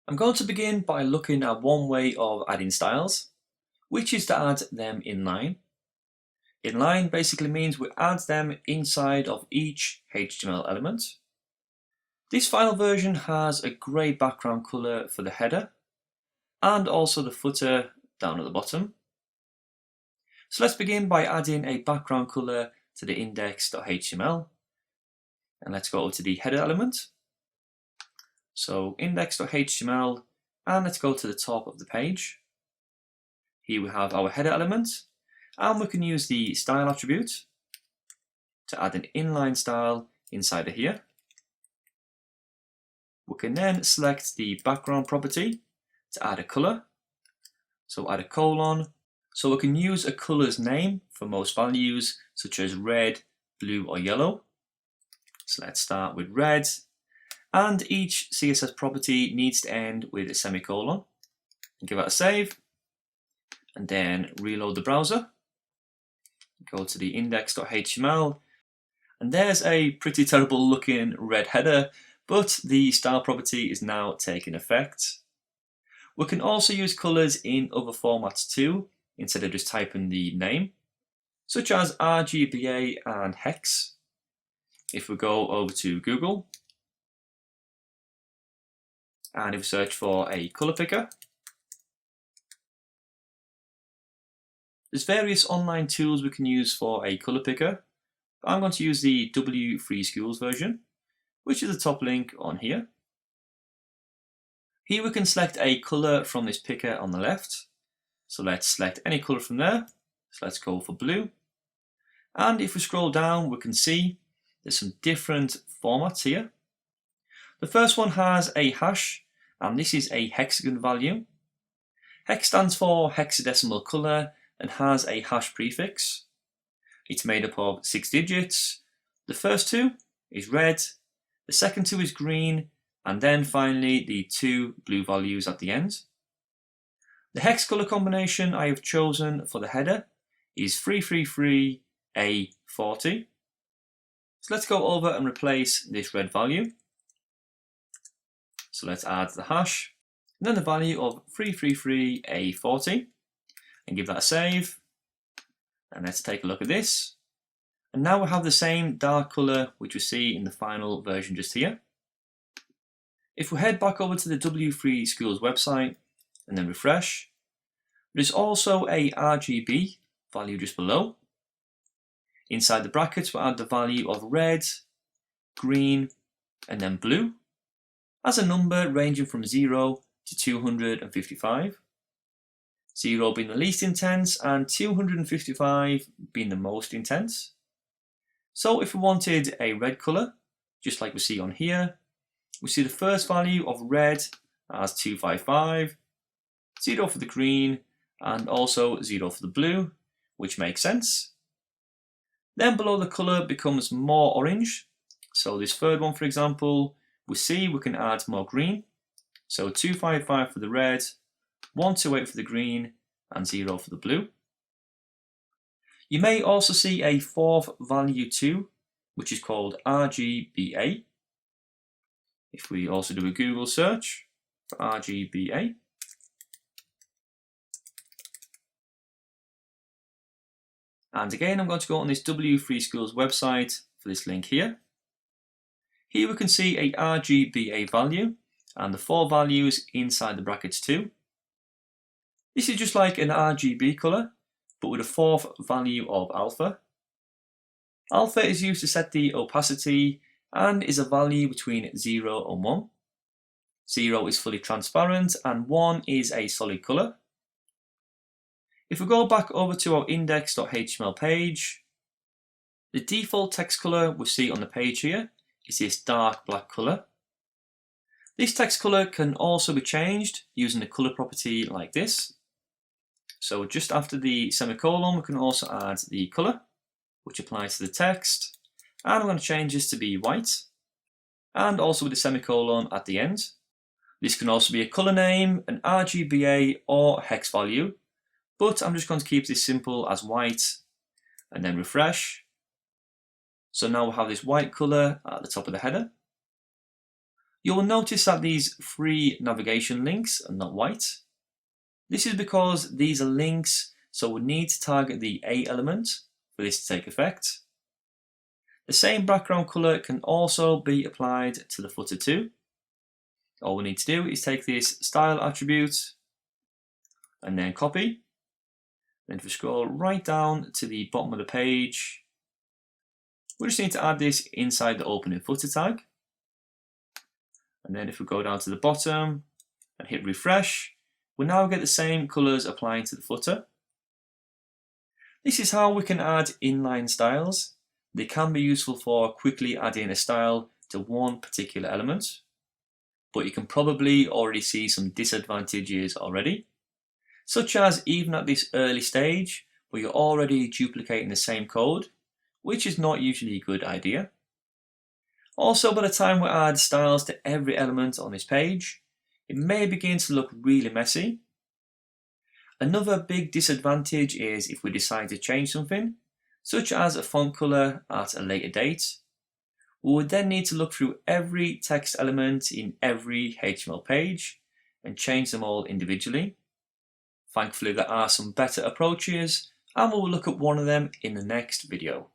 I'm going to begin by looking at one way of adding styles, which is to add them inline. Inline basically means we add them inside of each HTML element. This final version has a grey background colour for the header and also the footer down at the bottom. So let's begin by adding a background colour to the index.html, and let's go over to the header element. So index.html, and let's go to the top of the page. Here we have our header element, and we can use the style attribute to add an inline style inside of here. We can then select the background property to add a color. So add a colon. So we can use a color's name for most values, such as red, blue, or yellow. So let's start with red. And each CSS property needs to end with a semicolon. And give it a save. And then reload the browser. Go to the index.html. And there's a pretty terrible looking red header, but the style property is now taking effect. We can also use colors in other formats too, instead of just typing the name, such as RGBA and hex. If we go over to Google, and if we search for a color picker, there's various online tools we can use for a color picker. I'm going to use the W Free Schools version, which is the top link on here. Here we can select a color from this picker on the left. So let's select any color from there. So let's go for blue. And if we scroll down, we can see there's some different formats here. The first one has a hash, and this is a hexagon value. Hex stands for hexadecimal color and has a hash prefix. It's made up of 6 digits. The first 2 is red, the second 2 is green, and then finally the 2 blue values at the end. The hex color combination I have chosen for the header is 333A40. So let's go over and replace this red value. So let's add the hash, and then the value of 333A40, and give that a save. And let's take a look at this. And now we have the same dark color which we see in the final version just here. If we head back over to the W Free Schools website and then refresh, there's also a RGB value just below. Inside the brackets, we'll add the value of red, green, and then blue as a number ranging from 0 to 255. 0 being the least intense and 255 being the most intense. So if we wanted a red color, just like we see on here, we see the first value of red as 255, 0 for the green, and also 0 for the blue, which makes sense. Then below the color becomes more orange. So this third one, for example, we see we can add more green. So 255 for the red, 128 for the green, and 0 for the blue. You may also see a fourth value too, which is called RGBA. If we also do a Google search for RGBA, and again I'm going to go on this W Free Schools website for this link here. Here we can see a RGBA value and the 4 values inside the brackets too. This is just like an RGB color, but with a 4th value of alpha. Alpha is used to set the opacity and is a value between 0 and 1. 0 is fully transparent and 1 is a solid color. If we go back over to our index.html page, the default text color we see on the page here is this dark black color. This text color can also be changed using the color property like this. So just after the semicolon, we can also add the color, which applies to the text. And I'm going to change this to be white, and also with a semicolon at the end. This can also be a color name, an RGBA, or hex value, but I'm just going to keep this simple as white, and then refresh. So now we have this white color at the top of the header. You will notice that these 3 navigation links are not white. This is because these are links, so we need to target the A element for this to take effect. The same background color can also be applied to the footer too. All we need to do is take this style attribute and then copy. Then if we scroll right down to the bottom of the page, we just need to add this inside the opening footer tag. And then if we go down to the bottom and hit refresh, we now get the same colors applying to the footer. This is how we can add inline styles. They can be useful for quickly adding a style to one particular element, but you can probably already see some disadvantages already, such as even at this early stage where you're already duplicating the same code, which is not usually a good idea. Also, by the time we add styles to every element on this page, it may begin to look really messy. Another big disadvantage is if we decide to change something, such as a font color at a later date. We would then need to look through every text element in every HTML page and change them all individually. Thankfully, there are some better approaches, and we will look at one of them in the next video.